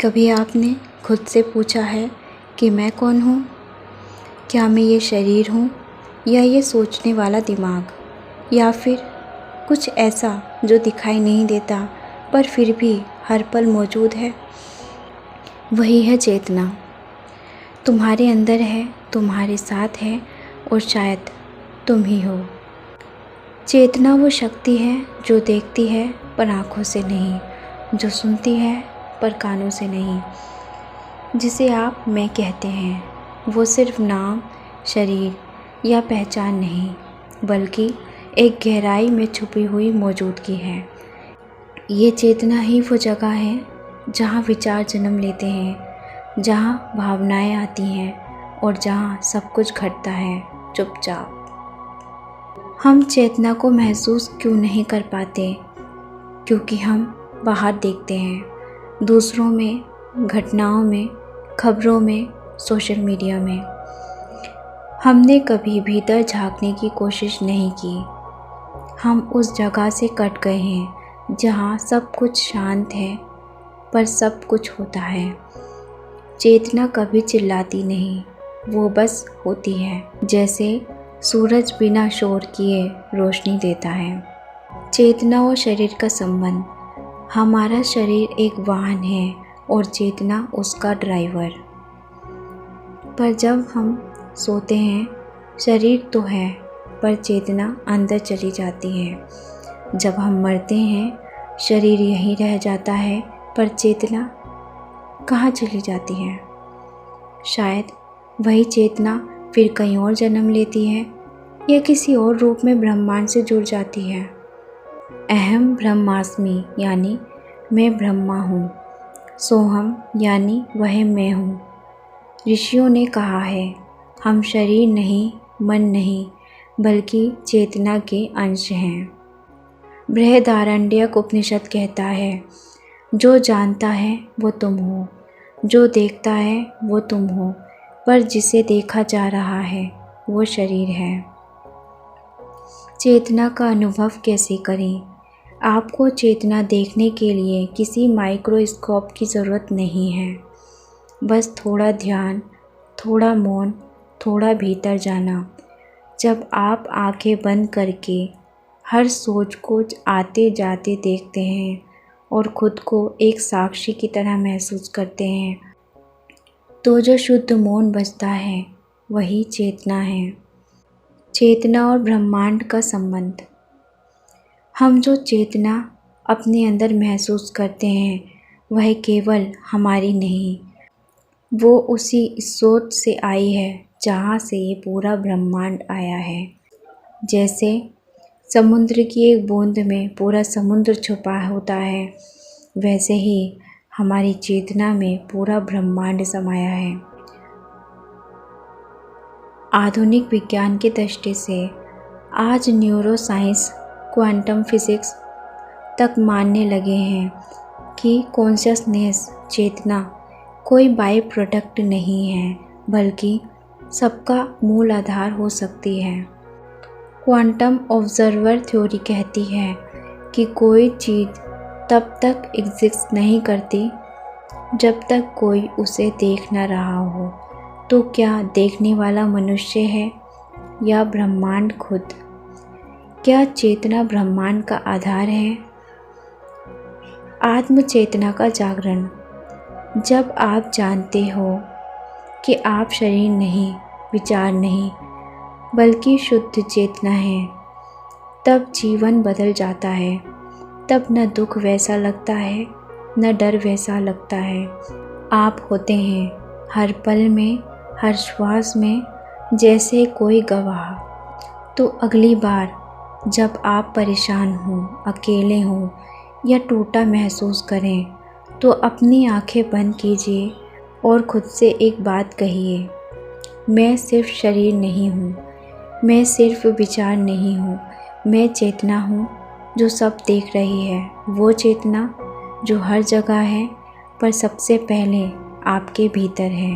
कभी आपने खुद से पूछा है कि मैं कौन हूँ? क्या मैं ये शरीर हूँ या ये सोचने वाला दिमाग, या फिर कुछ ऐसा जो दिखाई नहीं देता पर फिर भी हर पल मौजूद है? वही है चेतना। तुम्हारे अंदर है, तुम्हारे साथ है और शायद तुम ही हो। चेतना वो शक्ति है जो देखती है पर आँखों से नहीं, जो सुनती है पर कानों से नहीं, जिसे आप मैं कहते हैं। वो सिर्फ नाम, शरीर या पहचान नहीं, बल्कि एक गहराई में छुपी हुई मौजूदगी है। ये चेतना ही वो जगह है जहाँ विचार जन्म लेते हैं, जहाँ भावनाएं आती हैं और जहाँ सब कुछ घटता है चुपचाप। हम चेतना को महसूस क्यों नहीं कर पाते? क्योंकि हम बाहर देखते हैं, दूसरों में, घटनाओं में, खबरों में, सोशल मीडिया में। हमने कभी भीतर झांकने की कोशिश नहीं की। हम उस जगह से कट गए हैं जहाँ सब कुछ शांत है पर सब कुछ होता है। चेतना कभी चिल्लाती नहीं, वो बस होती है, जैसे सूरज बिना शोर किए रोशनी देता है। चेतना और शरीर का संबंध। हमारा शरीर एक वाहन है और चेतना उसका ड्राइवर। पर जब हम सोते हैं, शरीर तो है पर चेतना अंदर चली जाती है। जब हम मरते हैं, शरीर यहीं रह जाता है पर चेतना कहाँ चली जाती है? शायद वही चेतना फिर कहीं और जन्म लेती है या किसी और रूप में ब्रह्मांड से जुड़ जाती है। अहम ब्रह्मास्मि यानी मैं ब्रह्मा हूँ। सोहम यानी वह मैं हूँ। ऋषियों ने कहा है, हम शरीर नहीं, मन नहीं, बल्कि चेतना के अंश हैं। बृहदारण्यक उपनिषद कहता है, जो जानता है वो तुम हो, जो देखता है वो तुम हो, पर जिसे देखा जा रहा है वो शरीर है। चेतना का अनुभव कैसे करें? आपको चेतना देखने के लिए किसी माइक्रोस्कोप की ज़रूरत नहीं है। बस थोड़ा ध्यान, थोड़ा मौन, थोड़ा भीतर जाना। जब आप आंखें बंद करके हर सोच को आते जाते देखते हैं और खुद को एक साक्षी की तरह महसूस करते हैं, तो जो शुद्ध मौन बचता है वही चेतना है। चेतना और ब्रह्मांड का संबंध। हम जो चेतना अपने अंदर महसूस करते हैं वह केवल हमारी नहीं, वो उसी स्रोत से आई है जहाँ से ये पूरा ब्रह्मांड आया है। जैसे समुद्र की एक बूंद में पूरा समुद्र छुपा होता है, वैसे ही हमारी चेतना में पूरा ब्रह्मांड समाया है। आधुनिक विज्ञान की दृष्टि से आज न्यूरोसाइंस, क्वांटम फिजिक्स तक मानने लगे हैं कि कॉन्शियसनेस, चेतना कोई बाय प्रोडक्ट नहीं है, बल्कि सबका मूल आधार हो सकती है। क्वांटम ऑब्जर्वर थ्योरी कहती है कि कोई चीज़ तब तक एग्जिस्ट नहीं करती जब तक कोई उसे देख न रहा हो। तो क्या देखने वाला मनुष्य है या ब्रह्मांड खुद? क्या चेतना ब्रह्मांड का आधार है? आत्म चेतना का जागरण। जब आप जानते हो कि आप शरीर नहीं, विचार नहीं, बल्कि शुद्ध चेतना है, तब जीवन बदल जाता है। तब न दुख वैसा लगता है, न डर वैसा लगता है। आप होते हैं हर पल में, हर श्वास में, जैसे कोई गवाह। तो अगली बार जब आप परेशान हों, अकेले हों या टूटा महसूस करें, तो अपनी आंखें बंद कीजिए और खुद से एक बात कहिए, मैं सिर्फ शरीर नहीं हूँ, मैं सिर्फ विचार नहीं हूँ, मैं चेतना हूँ जो सब देख रही है। वो चेतना जो हर जगह है पर सबसे पहले आपके भीतर है।